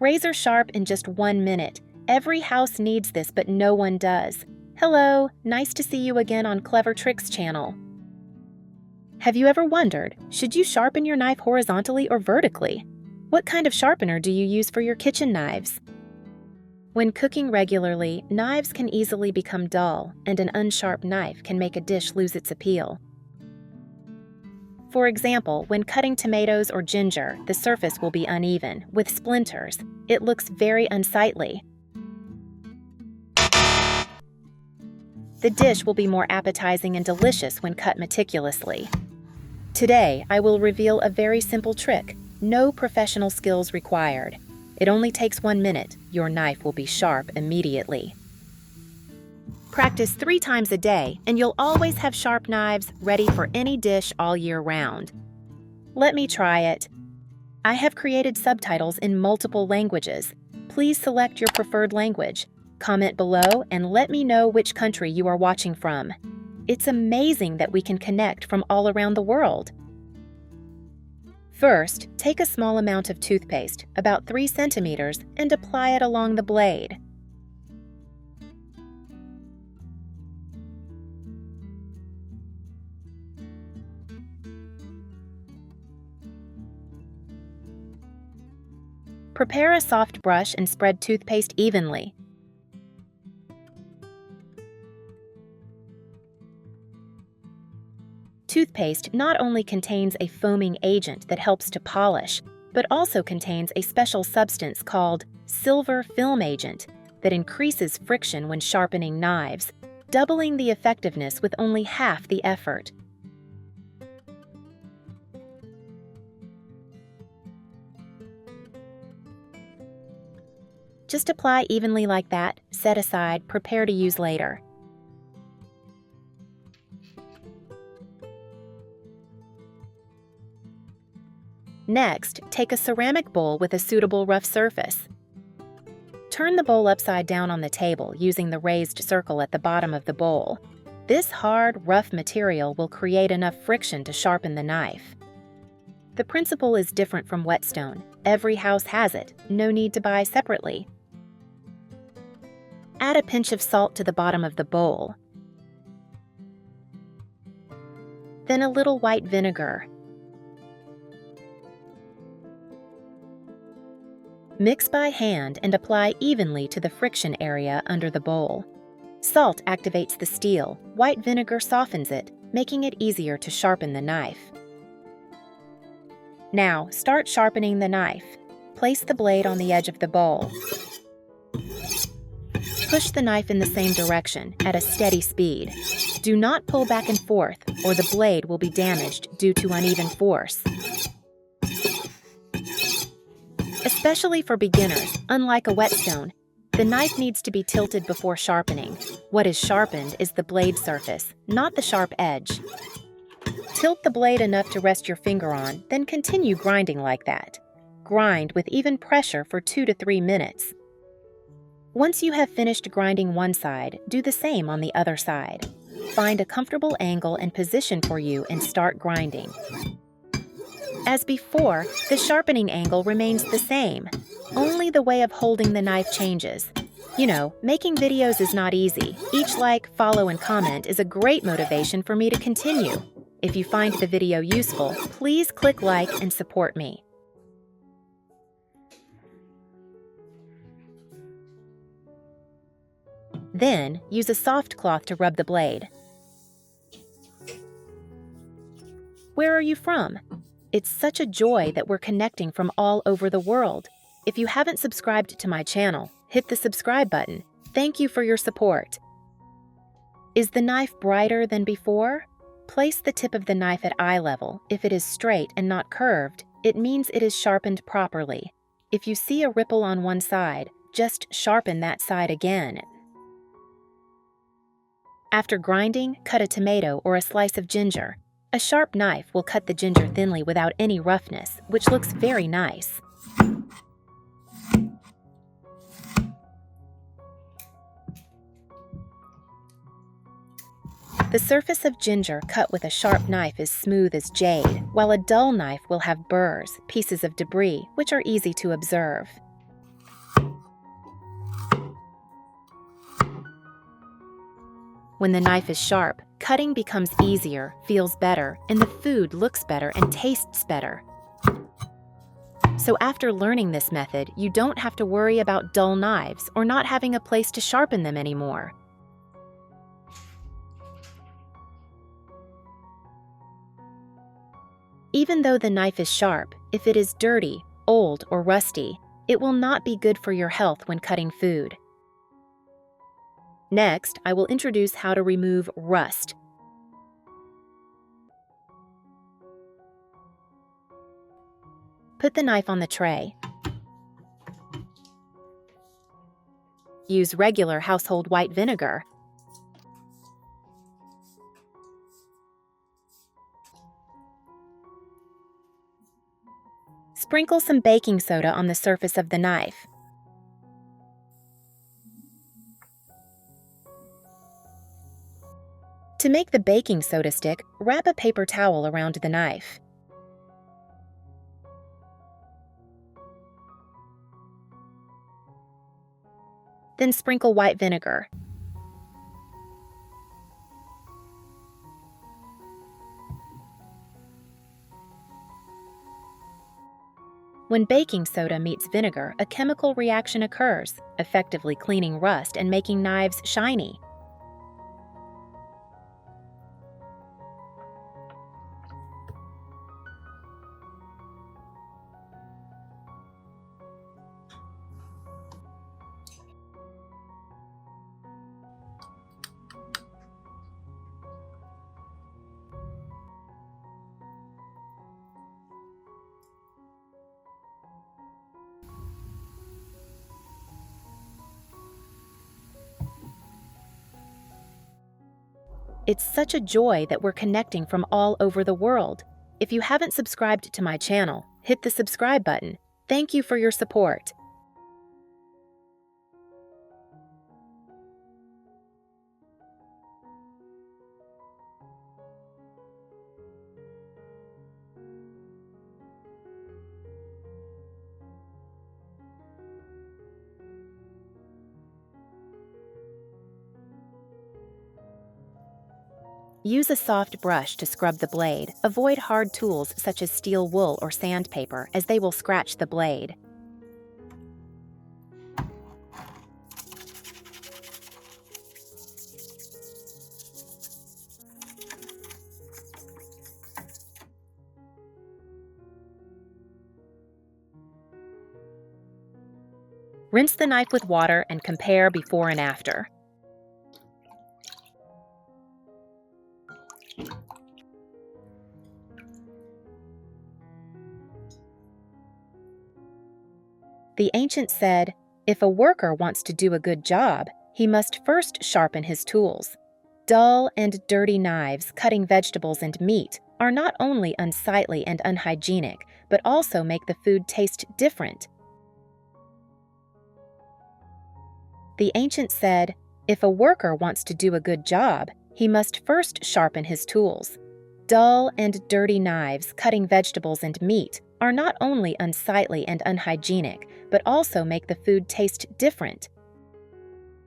Razor sharp in just 1 minute. Every house needs this, but no one does. Hello, nice to see you again on Clever Tricks channel. Have you ever wondered, should you sharpen your knife horizontally or vertically? What kind of sharpener do you use for your kitchen knives? When cooking regularly, knives can easily become dull, and an unsharp knife can make a dish lose its appeal. For example, when cutting tomatoes or ginger, the surface will be uneven, with splinters. It looks very unsightly. The dish will be more appetizing and delicious when cut meticulously. Today, I will reveal a very simple trick. No professional skills required. It only takes 1 minute. Your knife will be sharp immediately. Practice 3 times a day, and you'll always have sharp knives ready for any dish all year round. Let me try it. I have created subtitles in multiple languages. Please select your preferred language. Comment below and let me know which country you are watching from. It's amazing that we can connect from all around the world. First, take a small amount of toothpaste, about 3 centimeters, and apply it along the blade. Prepare a soft brush and spread toothpaste evenly. Toothpaste not only contains a foaming agent that helps to polish, but also contains a special substance called silver film agent that increases friction when sharpening knives, doubling the effectiveness with only half the effort. Just apply evenly like that, set aside, prepare to use later. Next, take a ceramic bowl with a suitable rough surface. Turn the bowl upside down on the table using the raised circle at the bottom of the bowl. This hard, rough material will create enough friction to sharpen the knife. The principle is different from whetstone. Every house has it, no need to buy separately. Add a pinch of salt to the bottom of the bowl. Then a little white vinegar. Mix by hand and apply evenly to the friction area under the bowl. Salt activates the steel, white vinegar softens it, making it easier to sharpen the knife. Now, start sharpening the knife. Place the blade on the edge of the bowl. Push the knife in the same direction, at a steady speed. Do not pull back and forth, or the blade will be damaged due to uneven force. Especially for beginners, unlike a whetstone, the knife needs to be tilted before sharpening. What is sharpened is the blade surface, not the sharp edge. Tilt the blade enough to rest your finger on, then continue grinding like that. Grind with even pressure for 2 to 3 minutes. Once you have finished grinding one side, do the same on the other side. Find a comfortable angle and position for you and start grinding. As before, the sharpening angle remains the same. Only the way of holding the knife changes. You know, making videos is not easy. Each like, follow, and comment is a great motivation for me to continue. If you find the video useful, please click like and support me. Then, use a soft cloth to rub the blade. Where are you from? It's such a joy that we're connecting from all over the world. If you haven't subscribed to my channel, hit the subscribe button. Thank you for your support. Is the knife brighter than before? Place the tip of the knife at eye level. If it is straight and not curved, it means it is sharpened properly. If you see a ripple on one side, just sharpen that side again. After grinding, cut a tomato or a slice of ginger. A sharp knife will cut the ginger thinly without any roughness, which looks very nice. The surface of ginger cut with a sharp knife is smooth as jade, while a dull knife will have burrs, pieces of debris, which are easy to observe. When the knife is sharp, cutting becomes easier, feels better, and the food looks better and tastes better. So after learning this method, you don't have to worry about dull knives or not having a place to sharpen them anymore. Even though the knife is sharp, if it is dirty, old, or rusty, it will not be good for your health when cutting food. Next, I will introduce how to remove rust. Put the knife on the tray. Use regular household white vinegar. Sprinkle some baking soda on the surface of the knife. To make the baking soda stick, wrap a paper towel around the knife. Then sprinkle white vinegar. When baking soda meets vinegar, a chemical reaction occurs, effectively cleaning rust and making knives shiny. It's such a joy that we're connecting from all over the world. If you haven't subscribed to my channel, hit the subscribe button. Thank you for your support. Use a soft brush to scrub the blade. Avoid hard tools such as steel wool or sandpaper, as they will scratch the blade. Rinse the knife with water and compare before and after. The ancients said, "If a worker wants to do a good job, he must first sharpen his tools." Dull and dirty knives cutting vegetables and meat are not only unsightly and unhygienic, but also make the food taste different. The ancients said, "If a worker wants to do a good job, he must first sharpen his tools." Dull and dirty knives cutting vegetables and meat are not only unsightly and unhygienic, but also make the food taste different.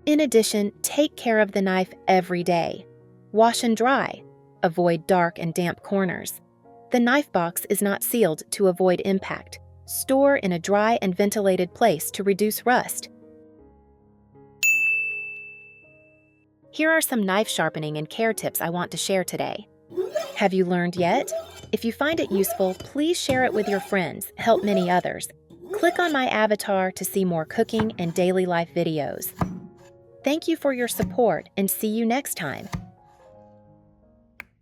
In addition, take care of the knife every day. Wash and dry. Avoid dark and damp corners. The knife box is not sealed to avoid impact. Store in a dry and ventilated place to reduce rust. Here are some knife sharpening and care tips I want to share today. Have you learned yet? If you find it useful, please share it with your friends. Help many others. Click on my avatar to see more cooking and daily life videos. Thank you for your support and see you next time.